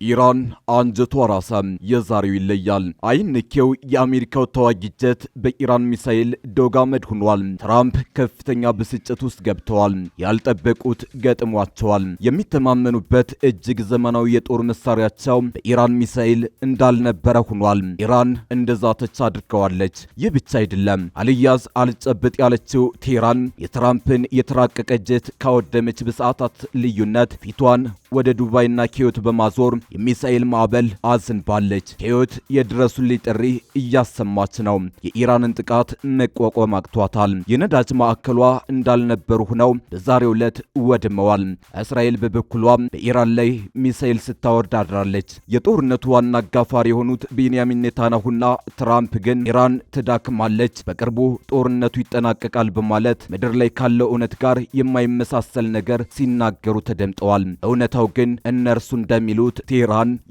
ኢራን አንጀቷ ራሰ። የዛሬው ይለያል። አይንኬው የአሜሪካው ተዋጊ ጀት በኢራን ሚሳኤል ዶግ አመድ ሆኗል። ትራምፕ ከፍተኛ ብስጭት ውስጥ ገብተዋል። ያልጠበቁት ገጥሟቸዋል። የሚተማመኑበት እጅግ ዘመናዊ የጦር መሳሪያቸው በኢራን ሚሳኤል እንዳልነበረ ሆኗል። ኢራን እንደዛተች አድርገዋለች። ይህ ብቻ አይደለም። አልያዝ አልጨብጥ ያለችው ቴህራን የትራምፕን የተራቀቀ ጀት ካወደመች በሰዓታት ልዩነት ፊቷን ወደ ዱባይና ኪዮት በማዞር የሚሳኤል ማዕበል አዝንባለች። ኪዮት የድረሱልኝ ጥሪ እያሰማች ነው። የኢራንን ጥቃት መቋቋም አቅቷታል። የነዳጅ ማዕከሏ እንዳልነበሩ ሆነው በዛሬው ዕለት ወድመዋል። እስራኤል በበኩሏ በኢራን ላይ ሚሳኤል ስታወርድ አድራለች። የጦርነቱ ዋና አጋፋሪ የሆኑት ቤንያሚን ኔታንያሁና ትራምፕ ግን ኢራን ትዳክማለች፣ በቅርቡ ጦርነቱ ይጠናቀቃል በማለት ምድር ላይ ካለው እውነት ጋር የማይመሳሰል ነገር ሲናገሩ ተደምጠዋል። እውነታው ግን እነርሱ እንደሚሉት ቴህራን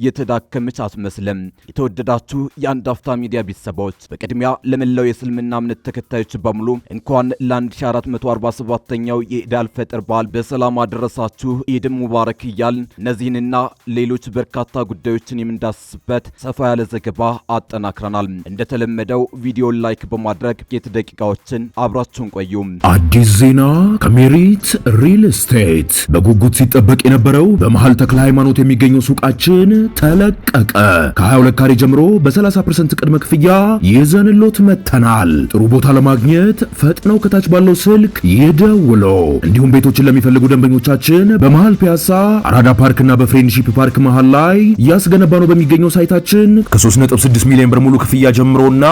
የተዳከመች አትመስልም። የተወደዳችሁ የአንድ አፍታ ሚዲያ ቤተሰቦች በቅድሚያ ለመላው የእስልምና እምነት ተከታዮች በሙሉ እንኳን ለ1447ኛው የኢድ አልፈጥር በዓል በሰላም አደረሳችሁ። ኢድ ሙባረክ እያልን እነዚህንና ሌሎች በርካታ ጉዳዮችን የምንዳስስበት ሰፋ ያለ ዘገባ አጠናክረናል። እንደተለመደው ቪዲዮን ላይክ በማድረግ ጥቂት ደቂቃዎችን አብራችሁን ቆዩ። አዲስ ዜና ከሜሪት ሪል ስቴት በጉጉት ሲጠበቅ የነበረው በመሃል ተክለ ሃይማኖት የሚገኘው ሱቃችን ተለቀቀ። ከ22 ካሬ ጀምሮ በ30% ቅድመ ክፍያ ይዘንሎት መተናል። ጥሩ ቦታ ለማግኘት ፈጥነው ከታች ባለው ስልክ ይደውሉ። እንዲሁም ቤቶችን ለሚፈልጉ ደንበኞቻችን በመሃል ፒያሳ አራዳ ፓርክና በፍሬንድሺፕ ፓርክ መሃል ላይ ያስገነባነው በሚገኘው ሳይታችን ከ3.6 ሚሊዮን ብር ሙሉ ክፍያ ጀምሮና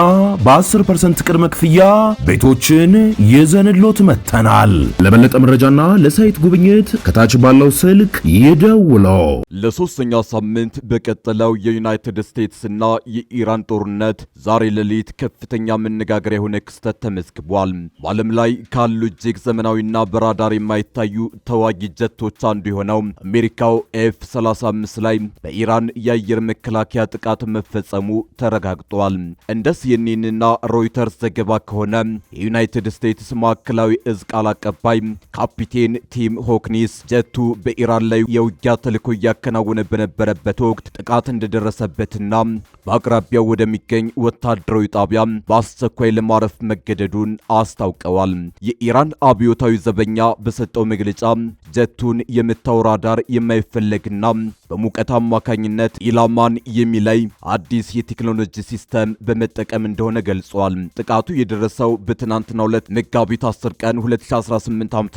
በ10% ቅድመ ክፍያ ቤቶችን ይዘንሎት መተናል። ለበለጠ መረጃና ለሳይት ጉብኝት ከታች ባለው ስልክ ይደውሉ። ለሶስተኛ ሳምንት በቀጠለው የዩናይትድ ስቴትስ እና የኢራን ጦርነት ዛሬ ሌሊት ከፍተኛ መነጋገሪያ የሆነ ክስተት ተመዝግቧል። በዓለም ላይ ካሉ እጅግ ዘመናዊና በራዳር የማይታዩ ተዋጊ ጀቶች አንዱ የሆነው አሜሪካው F-35 ላይ በኢራን የአየር መከላከያ ጥቃት መፈጸሙ ተረጋግጧል። እንደ ሲኤንኤንና ሮይተርስ ዘገባ ከሆነ የዩናይትድ ስቴትስ ማዕከላዊ እዝ ቃል አቀባይ ካፒቴን ቲም ሆክኒስ ጀቱ በኢራን ላይ የውጊያ ተልዕኮ እያከናወነ በነበረበት ወቅት ጥቃት እንደደረሰበትና በአቅራቢያው ወደሚገኝ ወታደራዊ ጣቢያ በአስቸኳይ ለማረፍ መገደዱን አስታውቀዋል። የኢራን አብዮታዊ ዘበኛ በሰጠው መግለጫ ጀቱን የመታው ራዳር የማይፈለግና በሙቀት አማካኝነት ኢላማን የሚለይ አዲስ የቴክኖሎጂ ሲስተም በመጠቀም እንደሆነ ገልጿል። ጥቃቱ የደረሰው በትናንትናው ዕለት መጋቢት 10 ቀን 2018 ዓ.ም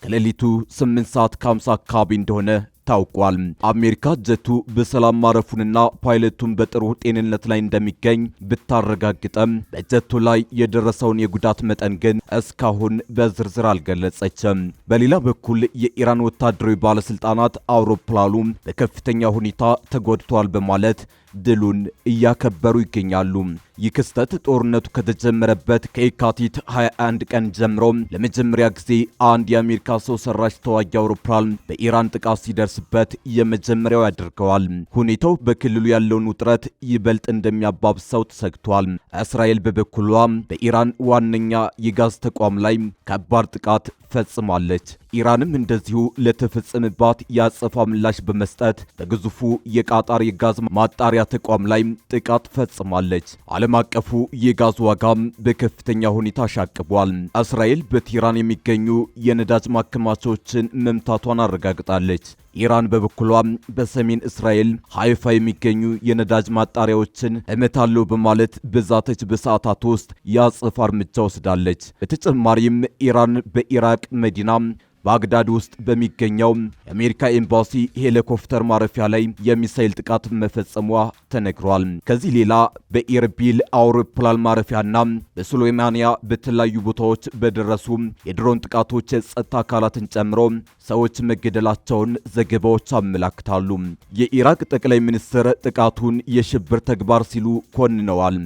ከሌሊቱ 8 ሰዓት ከ50 አካባቢ እንደሆነ ታውቋል። አሜሪካ ጀቱ በሰላም ማረፉንና ፓይለቱን በጥሩ ጤንነት ላይ እንደሚገኝ ብታረጋግጠም በጀቱ ላይ የደረሰውን የጉዳት መጠን ግን እስካሁን በዝርዝር አልገለጸችም። በሌላ በኩል የኢራን ወታደራዊ ባለስልጣናት አውሮፕላኑ በከፍተኛ ሁኔታ ተጎድቷል በማለት ድሉን እያከበሩ ይገኛሉ። ይህ ክስተት ጦርነቱ ከተጀመረበት ከየካቲት 21 ቀን ጀምሮ ለመጀመሪያ ጊዜ አንድ የአሜሪካ ሰው ሰራሽ ተዋጊ አውሮፕላን በኢራን ጥቃት ሲደርስበት የመጀመሪያው ያደርገዋል። ሁኔታው በክልሉ ያለውን ውጥረት ይበልጥ እንደሚያባብሰው ተሰግቷል። እስራኤል በበኩሏ በኢራን ዋነኛ የጋዝ ተቋም ላይ ከባድ ጥቃት ፈጽማለች። ኢራንም እንደዚሁ ለተፈጸመባት የአጸፋ ምላሽ በመስጠት በግዙፉ የቃጣር የጋዝ ማጣሪያ ተቋም ላይ ጥቃት ፈጽማለች። ዓለም አቀፉ የጋዝ ዋጋም በከፍተኛ ሁኔታ አሻቅቧል። እስራኤል በቴህራን የሚገኙ የነዳጅ ማከማቻዎችን መምታቷን አረጋግጣለች። ኢራን በበኩሏ በሰሜን እስራኤል ሃይፋ የሚገኙ የነዳጅ ማጣሪያዎችን እመታለሁ በማለት በዛተች በሰዓታት ውስጥ የአጸፋ እርምጃ ወስዳለች። በተጨማሪም ኢራን በኢራቅ መዲና ባግዳድ ውስጥ በሚገኘው የአሜሪካ ኤምባሲ ሄሊኮፕተር ማረፊያ ላይ የሚሳኤል ጥቃት መፈጸሟ ተነግሯል። ከዚህ ሌላ በኢርቢል አውሮፕላን ማረፊያና በሱሌማንያ በተለያዩ ቦታዎች በደረሱ የድሮን ጥቃቶች የጸጥታ አካላትን ጨምሮ ሰዎች መገደላቸውን ዘገባዎች አመላክታሉ። የኢራቅ ጠቅላይ ሚኒስትር ጥቃቱን የሽብር ተግባር ሲሉ ኮንነዋል።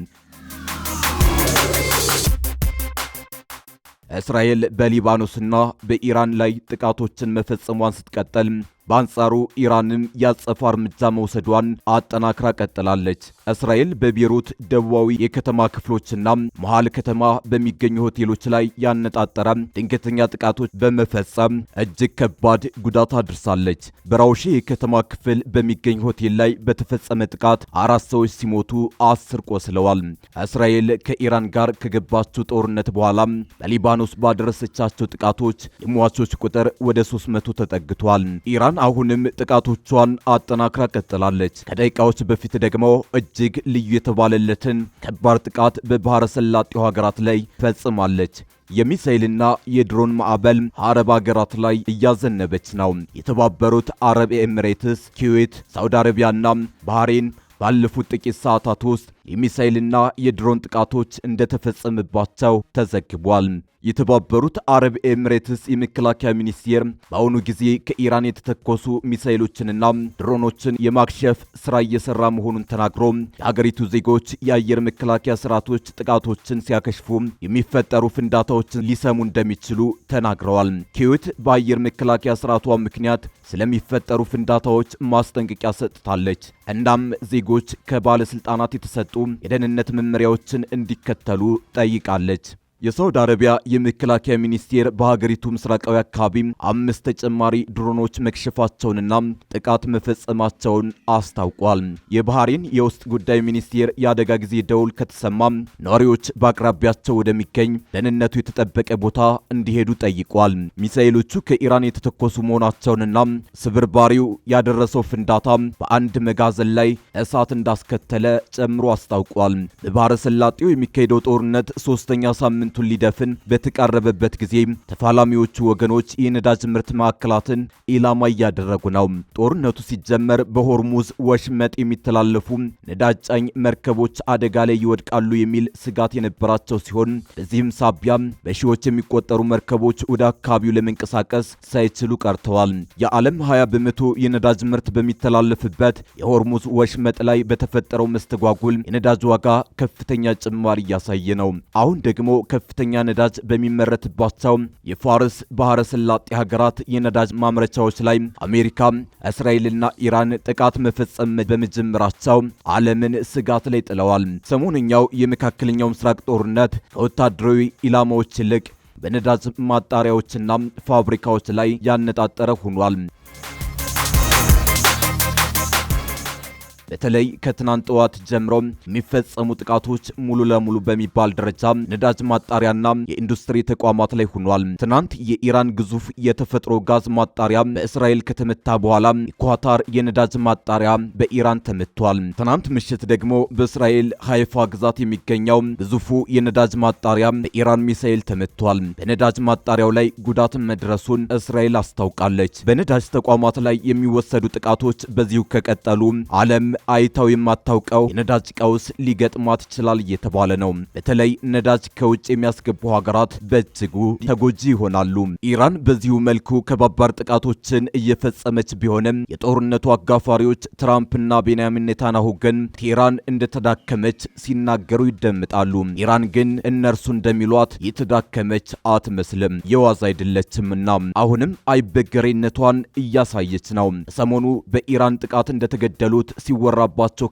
እስራኤል በሊባኖስና በኢራን ላይ ጥቃቶችን መፈጸሟን ስትቀጥል በአንጻሩ ኢራንም ያጸፋ እርምጃ መውሰዷን አጠናክራ ቀጥላለች። እስራኤል በቤይሩት ደቡባዊ የከተማ ክፍሎችና መሃል ከተማ በሚገኙ ሆቴሎች ላይ ያነጣጠረ ድንገተኛ ጥቃቶች በመፈጸም እጅግ ከባድ ጉዳት አድርሳለች። በራውሺ የከተማ ክፍል በሚገኝ ሆቴል ላይ በተፈጸመ ጥቃት 4 ሰዎች ሲሞቱ 10 ቆስለዋል። እስራኤል ከኢራን ጋር ከገባችው ጦርነት በኋላ በሊባኖስ ባደረሰቻቸው ጥቃቶች የሟቾች ቁጥር ወደ 300 ተጠግቷል። ኢራን አሁንም ጥቃቶቿን አጠናክራ ቀጥላለች። ከደቂቃዎች በፊት ደግሞ እጅግ ልዩ የተባለለትን ከባድ ጥቃት በባህረ ሰላጤው ሀገራት ላይ ፈጽማለች። የሚሳኤልና የድሮን ማዕበል አረብ ሀገራት ላይ እያዘነበች ነው። የተባበሩት አረብ ኤሚሬትስ፣ ኩዌት፣ ሳውዲ አረቢያና ባህሬን ባለፉት ጥቂት ሰዓታት ውስጥ የሚሳኤልና የድሮን ጥቃቶች እንደተፈጸመባቸው ተዘግቧል። የተባበሩት አረብ ኤሚሬትስ የመከላከያ ሚኒስቴር በአሁኑ ጊዜ ከኢራን የተተኮሱ ሚሳኤሎችንና ድሮኖችን የማክሸፍ ስራ እየሰራ መሆኑን ተናግሮ የሀገሪቱ ዜጎች የአየር መከላከያ ስርዓቶች ጥቃቶችን ሲያከሽፉ የሚፈጠሩ ፍንዳታዎችን ሊሰሙ እንደሚችሉ ተናግረዋል። ኩዌት በአየር መከላከያ ስርዓቷ ምክንያት ስለሚፈጠሩ ፍንዳታዎች ማስጠንቀቂያ ሰጥታለች። እናም ዜጎች ከባለስልጣናት የተሰጡ የደህንነት መመሪያዎችን እንዲከተሉ ጠይቃለች። የሳውዲ አረቢያ የመከላከያ ሚኒስቴር በሀገሪቱ ምስራቃዊ አካባቢ 5 ተጨማሪ ድሮኖች መክሸፋቸውንና ጥቃት መፈጸማቸውን አስታውቋል። የባህሬን የውስጥ ጉዳይ ሚኒስቴር የአደጋ ጊዜ ደውል ከተሰማ ነዋሪዎች በአቅራቢያቸው ወደሚገኝ ደህንነቱ የተጠበቀ ቦታ እንዲሄዱ ጠይቋል። ሚሳኤሎቹ ከኢራን የተተኮሱ መሆናቸውንና ስብርባሪው ያደረሰው ፍንዳታ በአንድ መጋዘን ላይ እሳት እንዳስከተለ ጨምሮ አስታውቋል። በባህረ ሰላጤው የሚካሄደው ጦርነት 3ኛ ሳምንት ሊደፍን በተቃረበበት ጊዜ ተፋላሚዎቹ ወገኖች የነዳጅ ምርት ማዕከላትን ኢላማ እያደረጉ ነው። ጦርነቱ ሲጀመር በሆርሙዝ ወሽመጥ የሚተላለፉ ነዳጅ ጫኝ መርከቦች አደጋ ላይ ይወድቃሉ የሚል ስጋት የነበራቸው ሲሆን በዚህም ሳቢያ በሺዎች የሚቆጠሩ መርከቦች ወደ አካባቢው ለመንቀሳቀስ ሳይችሉ ቀርተዋል። የዓለም 20 በመቶ የነዳጅ ምርት በሚተላለፍበት የሆርሙዝ ወሽመጥ ላይ በተፈጠረው መስተጓጉል የነዳጅ ዋጋ ከፍተኛ ጭማሪ እያሳየ ነው። አሁን ደግሞ ከፍተኛ ነዳጅ በሚመረትባቸው የፋርስ ባህረ ሰላጤ ሀገራት የነዳጅ ማምረቻዎች ላይ አሜሪካ፣ እስራኤልና ኢራን ጥቃት መፈጸም በመጀመራቸው ዓለምን ስጋት ላይ ጥለዋል። ሰሞንኛው የመካከለኛው ምስራቅ ጦርነት ከወታደራዊ ኢላማዎች ይልቅ በነዳጅ ማጣሪያዎችና ፋብሪካዎች ላይ ያነጣጠረ ሆኗል። በተለይ ከትናንት ጠዋት ጀምሮ የሚፈጸሙ ጥቃቶች ሙሉ ለሙሉ በሚባል ደረጃ ነዳጅ ማጣሪያና የኢንዱስትሪ ተቋማት ላይ ሆኗል። ትናንት የኢራን ግዙፍ የተፈጥሮ ጋዝ ማጣሪያ በእስራኤል ከተመታ በኋላ የኳታር የነዳጅ ማጣሪያ በኢራን ተመቷል። ትናንት ምሽት ደግሞ በእስራኤል ሃይፋ ግዛት የሚገኘው ግዙፉ የነዳጅ ማጣሪያ በኢራን ሚሳኤል ተመቷል። በነዳጅ ማጣሪያው ላይ ጉዳት መድረሱን እስራኤል አስታውቃለች። በነዳጅ ተቋማት ላይ የሚወሰዱ ጥቃቶች በዚሁ ከቀጠሉ ዓለም አይታው የማታውቀው የነዳጅ ቀውስ ሊገጥማት ይችላል እየተባለ ነው። በተለይ ነዳጅ ከውጭ የሚያስገቡ ሀገራት በእጅጉ ተጎጂ ይሆናሉ። ኢራን በዚሁ መልኩ ከባባድ ጥቃቶችን እየፈጸመች ቢሆንም የጦርነቱ አጋፋሪዎች ትራምፕና ቤንያሚን ኔታንያሁ ግን ቴህራን እንደተዳከመች ሲናገሩ ይደምጣሉ። ኢራን ግን እነርሱ እንደሚሏት የተዳከመች አትመስልም፣ የዋዛ አይደለችምና አሁንም አይበገሬነቷን እያሳየች ነው። ሰሞኑ በኢራን ጥቃት እንደተገደሉት ሲወራባቸው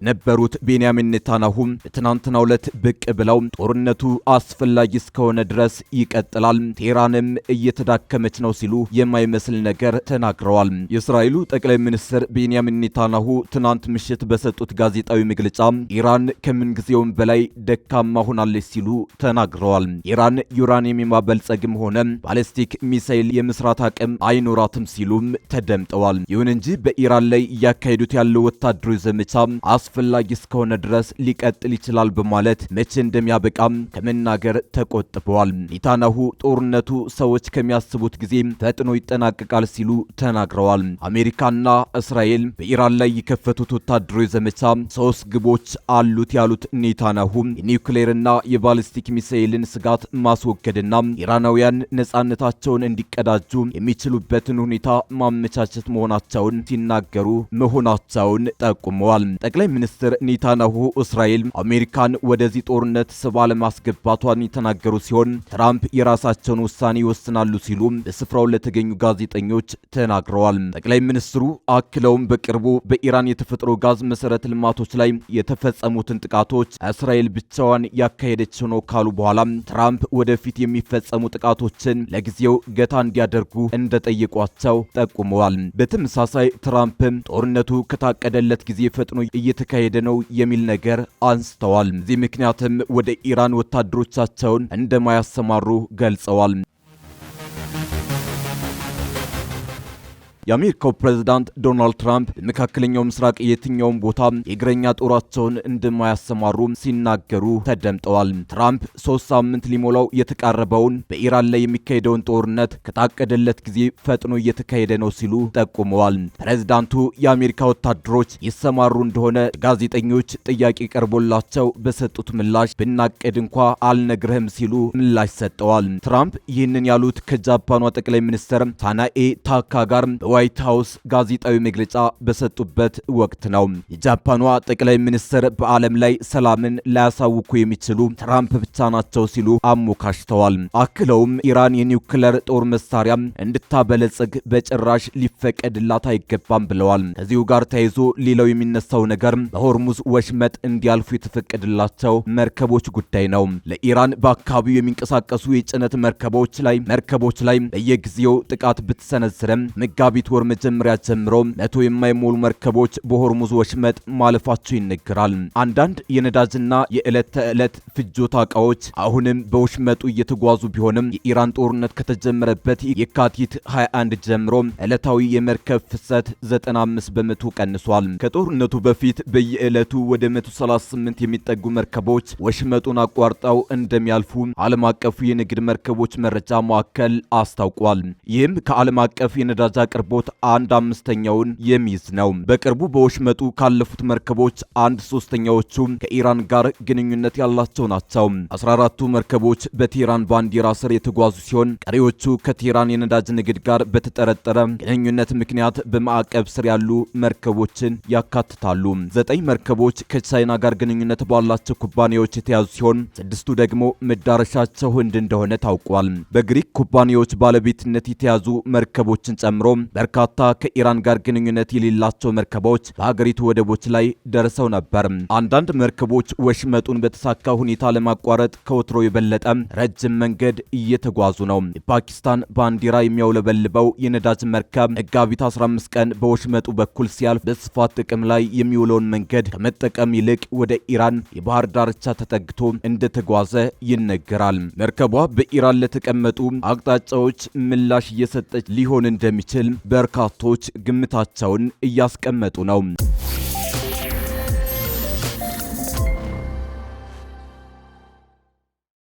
ነበሩት ቤንያሚን ኔታንያሁ በትናንትናው ዕለት ብቅ ብለው ጦርነቱ አስፈላጊ እስከሆነ ድረስ ይቀጥላል፣ ቴህራንም እየተዳከመች ነው ሲሉ የማይመስል ነገር ተናግረዋል። የእስራኤሉ ጠቅላይ ሚኒስትር ቤንያሚን ኔታንያሁ ትናንት ምሽት በሰጡት ጋዜጣዊ መግለጫ ኢራን ከምንጊዜውም በላይ ደካማ ሆናለች ሲሉ ተናግረዋል። ኢራን ዩራኒየም የማበልጸግም ሆነ ባሊስቲክ ሚሳኤል የመስራት አቅም አይኖራትም ሲሉም ተደምጠዋል። ይሁን እንጂ በኢራን ላይ እያካሄዱት ያለው ወታደራዊ ዘመቻ አስፈላጊ እስከሆነ ድረስ ሊቀጥል ይችላል በማለት መቼ እንደሚያበቃም ከመናገር ተቆጥበዋል። ኔታንያሁ ጦርነቱ ሰዎች ከሚያስቡት ጊዜ ፈጥኖ ይጠናቀቃል ሲሉ ተናግረዋል። አሜሪካና እስራኤል በኢራን ላይ የከፈቱት ወታደራዊ ዘመቻ 3 ግቦች አሉት ያሉት ኔታንያሁ የኒውክሌርና የባሊስቲክ ሚሳኤልን ስጋት ማስወገድና ኢራናውያን ነጻነታቸውን እንዲቀዳጁ የሚችሉበትን ሁኔታ ማመቻቸት መሆናቸውን ሲናገሩ መሆናቸውን ጠቁመዋል። ብለዋል። ጠቅላይ ሚኒስትር ኔታንያሁ እስራኤል አሜሪካን ወደዚህ ጦርነት ስባ ለማስገባቷን የተናገሩ ሲሆን ትራምፕ የራሳቸውን ውሳኔ ይወስናሉ ሲሉ በስፍራው ለተገኙ ጋዜጠኞች ተናግረዋል። ጠቅላይ ሚኒስትሩ አክለውም በቅርቡ በኢራን የተፈጥሮ ጋዝ መሰረተ ልማቶች ላይ የተፈጸሙትን ጥቃቶች እስራኤል ብቻዋን ያካሄደችው ነው ካሉ በኋላ ትራምፕ ወደፊት የሚፈጸሙ ጥቃቶችን ለጊዜው ገታ እንዲያደርጉ እንደጠየቋቸው ጠቁመዋል። በተመሳሳይ ትራምፕም ጦርነቱ ከታቀደለት ጊዜ ፈጥኖ እየተካሄደ ነው የሚል ነገር አንስተዋል። በዚህ ምክንያትም ወደ ኢራን ወታደሮቻቸውን እንደማያሰማሩ ገልጸዋል። የአሜሪካው ፕሬዝዳንት ዶናልድ ትራምፕ በመካከለኛው ምስራቅ የትኛውም ቦታ የእግረኛ ጦራቸውን እንደማያሰማሩ ሲናገሩ ተደምጠዋል። ትራምፕ 3 ሳምንት ሊሞላው የተቃረበውን በኢራን ላይ የሚካሄደውን ጦርነት ከታቀደለት ጊዜ ፈጥኖ እየተካሄደ ነው ሲሉ ጠቁመዋል። ፕሬዝዳንቱ የአሜሪካ ወታደሮች ይሰማሩ እንደሆነ ጋዜጠኞች ጥያቄ ቀርቦላቸው በሰጡት ምላሽ ብናቅድ እንኳ አልነግርህም ሲሉ ምላሽ ሰጠዋል። ትራምፕ ይህንን ያሉት ከጃፓኗ ጠቅላይ ሚኒስትር ሳናኤ ታካ ጋር ዋይት ሃውስ ጋዜጣዊ መግለጫ በሰጡበት ወቅት ነው። የጃፓኗ ጠቅላይ ሚኒስትር በዓለም ላይ ሰላምን ላያሳውኩ የሚችሉ ትራምፕ ብቻ ናቸው ሲሉ አሞካሽተዋል። አክለውም ኢራን የኒውክሌር ጦር መሳሪያ እንድታበለጽግ በጭራሽ ሊፈቀድላት አይገባም ብለዋል። ከዚሁ ጋር ተያይዞ ሌላው የሚነሳው ነገር በሆርሙዝ ወሽመጥ እንዲያልፉ የተፈቀደላቸው መርከቦች ጉዳይ ነው። ለኢራን በአካባቢው የሚንቀሳቀሱ የጭነት መርከቦች ላይ በየጊዜው ጥቃት ብትሰነዝርም መጋቢት ወር መጀመሪያ ጀምሮ 100 የማይሞሉ መርከቦች በሆርሙዝ ወሽመጥ ማለፋቸው ይነገራል። አንዳንድ የነዳጅና የዕለት ተዕለት ፍጆታ ዕቃዎች አሁንም በወሽመጡ እየተጓዙ ቢሆንም የኢራን ጦርነት ከተጀመረበት የካቲት 21 ጀምሮ ዕለታዊ የመርከብ ፍሰት 95 በመቶ ቀንሷል። ከጦርነቱ በፊት በየዕለቱ ወደ 138 የሚጠጉ መርከቦች ወሽመጡን አቋርጠው እንደሚያልፉ ዓለም አቀፉ የንግድ መርከቦች መረጃ ማዕከል አስታውቋል። ይህም ከዓለም አቀፍ የነዳጅ አቅርቦት 1/5ኛውን የሚይዝ ነው። በቅርቡ በወሽመጡ ካለፉት መርከቦች 1/3ኛዎቹ ከኢራን ጋር ግንኙነት ያላቸው ናቸው። 14ቱ መርከቦች በቴህራን ባንዲራ ስር የተጓዙ ሲሆን ቀሪዎቹ ከቴህራን የነዳጅ ንግድ ጋር በተጠረጠረ ግንኙነት ምክንያት በማዕቀብ ስር ያሉ መርከቦችን ያካትታሉ። 9 መርከቦች ከቻይና ጋር ግንኙነት ባላቸው ኩባንያዎች የተያዙ ሲሆን 6ቱ ደግሞ መዳረሻቸው ህንድ እንደሆነ ታውቋል። በግሪክ ኩባንያዎች ባለቤትነት የተያዙ መርከቦችን ጨምሮ በርካታ ከኢራን ጋር ግንኙነት የሌላቸው መርከቦች በሀገሪቱ ወደቦች ላይ ደርሰው ነበር። አንዳንድ መርከቦች ወሽመጡን በተሳካ ሁኔታ ለማቋረጥ ከወትሮ የበለጠ ረጅም መንገድ እየተጓዙ ነው። የፓኪስታን ባንዲራ የሚያውለበልበው የነዳጅ መርከብ መጋቢት 15 ቀን በወሽመጡ በኩል ሲያልፍ በስፋት ጥቅም ላይ የሚውለውን መንገድ ከመጠቀም ይልቅ ወደ ኢራን የባህር ዳርቻ ተጠግቶ እንደተጓዘ ይነገራል። መርከቧ በኢራን ለተቀመጡ አቅጣጫዎች ምላሽ እየሰጠች ሊሆን እንደሚችል በርካቶች ግምታቸውን እያስቀመጡ ነው።